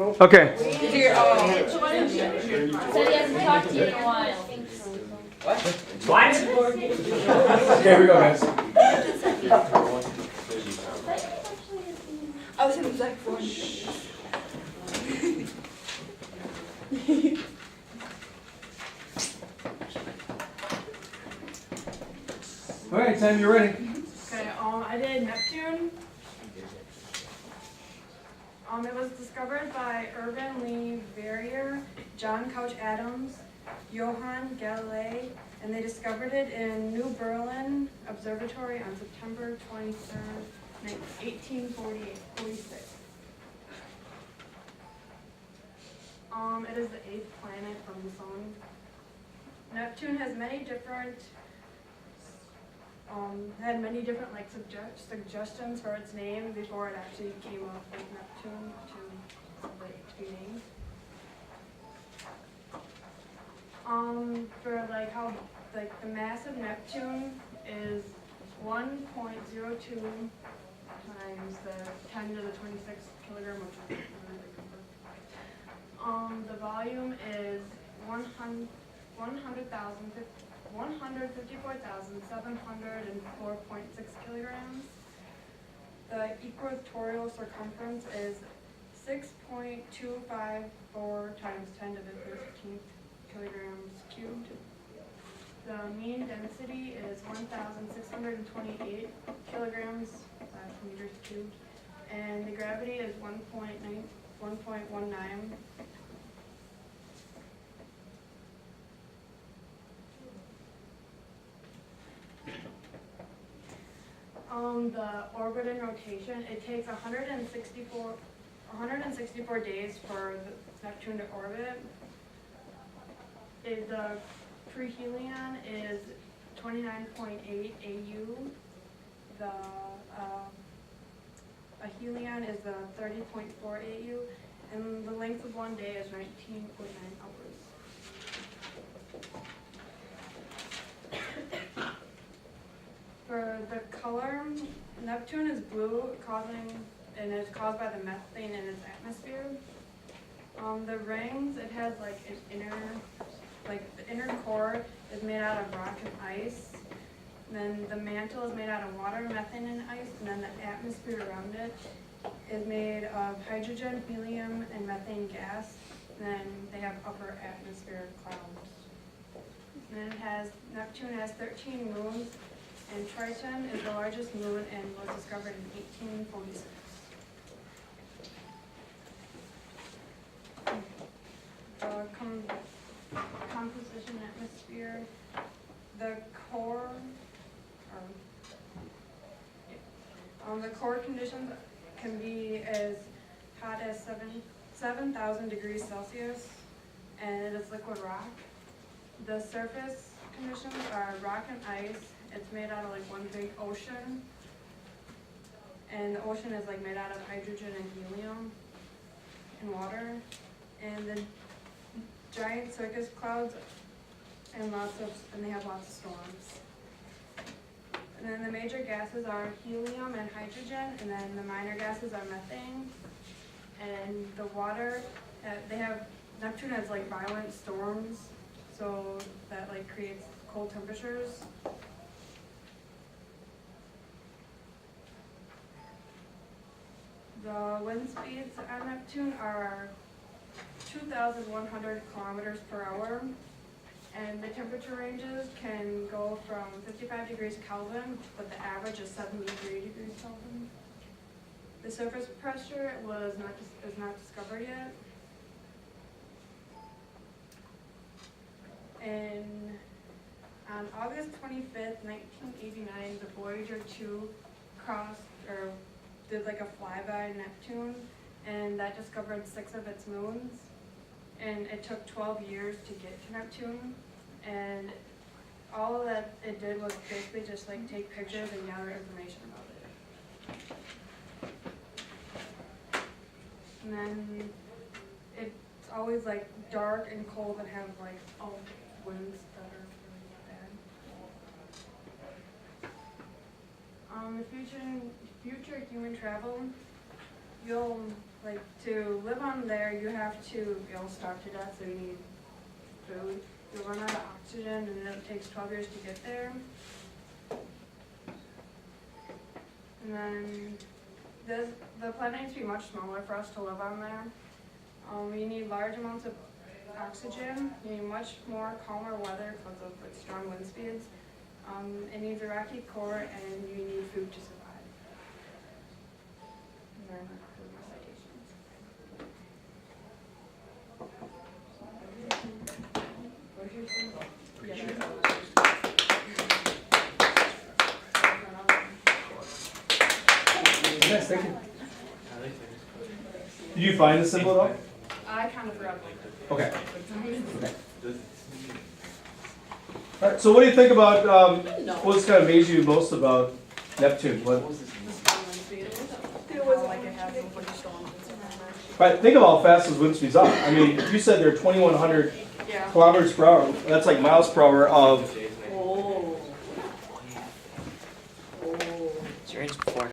Okay. Said he hasn't talked to you in a while. What? Okay, here we go, guys. I was in the second one. All right, Sam, you're ready. Okay, I did Neptune. It was discovered by Urban Lee Verrier, John Couch Adams, Johann Galilei, and they discovered it in New Berlin Observatory on September 23rd, 1846. It is the 8th planet from the sun. Neptune has many different had many different like suggestions for its name before it actually came up with Neptune to be named. For like how like the mass of Neptune is 1.02 times the 10 to the 26 kilogram, which is a really big number. The volume is 154,704.6 kilograms. The equatorial circumference is 6.254 times 10 to the 13th kilograms cubed. The mean density is 1,628 kilograms meters cubed, and the gravity is 1.19. The orbit and rotation, it takes 164 days for the Neptune to orbit. The perihelion is 29.8 AU. The aphelion is the 30.4 AU, and the length of one day is 19.9 hours. For the color, Neptune is blue, and it's caused by the methane in its atmosphere. The rings, it has like the inner core is made out of rock and ice. And then the mantle is made out of water, methane, and ice. And then the atmosphere around it is made of hydrogen, helium, and methane gas. And then they have upper atmosphere clouds. And then Neptune has 13 moons. And Triton is the largest moon and was discovered in 1846. The composition atmosphere, the core conditions can be as hot as 7,000 degrees Celsius, and it is liquid rock. The surface conditions are rock and ice. It's made out of like one big ocean, and the ocean is like made out of hydrogen and helium and water, and the giant cirrus clouds and they have lots of storms. And then the major gases are helium and hydrogen, and then the minor gases are methane. And the water, Neptune has like violent storms, so that like creates cold temperatures. The wind speeds on Neptune are 2,100 kilometers per hour, and the temperature ranges can go from 55 degrees Kelvin, but the average is 73 degrees Kelvin. The surface pressure is not discovered yet. And on August 25th, 1989, the Voyager 2 did like a flyby Neptune, and that discovered 6 of its moons. And it took 12 years to get to Neptune, and all that it did was basically just like take pictures and gather information about it. And then it's always like dark and cold and have like winds that are really bad. Future human travel, like to live on there, you have to, you'll starve to death, so you need food. You'll run out of oxygen, and it takes 12 years to get there. And then the planet needs to be much smaller for us to live on there. You need large amounts of oxygen. You need much more calmer weather because of like strong wind speeds. It needs a rocky core, and you need food to survive. And then those are my Yes, thank you. Did you find the symbol though? I kind of forgot. Okay. All right. So what do you think about? What's kind of amazed you most about Neptune? What? It was like it had some pretty storms and stuff. Right. Think about how fast those wind speeds are. I mean, you said they're 2,100 kilometers per hour. That's like miles per hour of. It's your age before.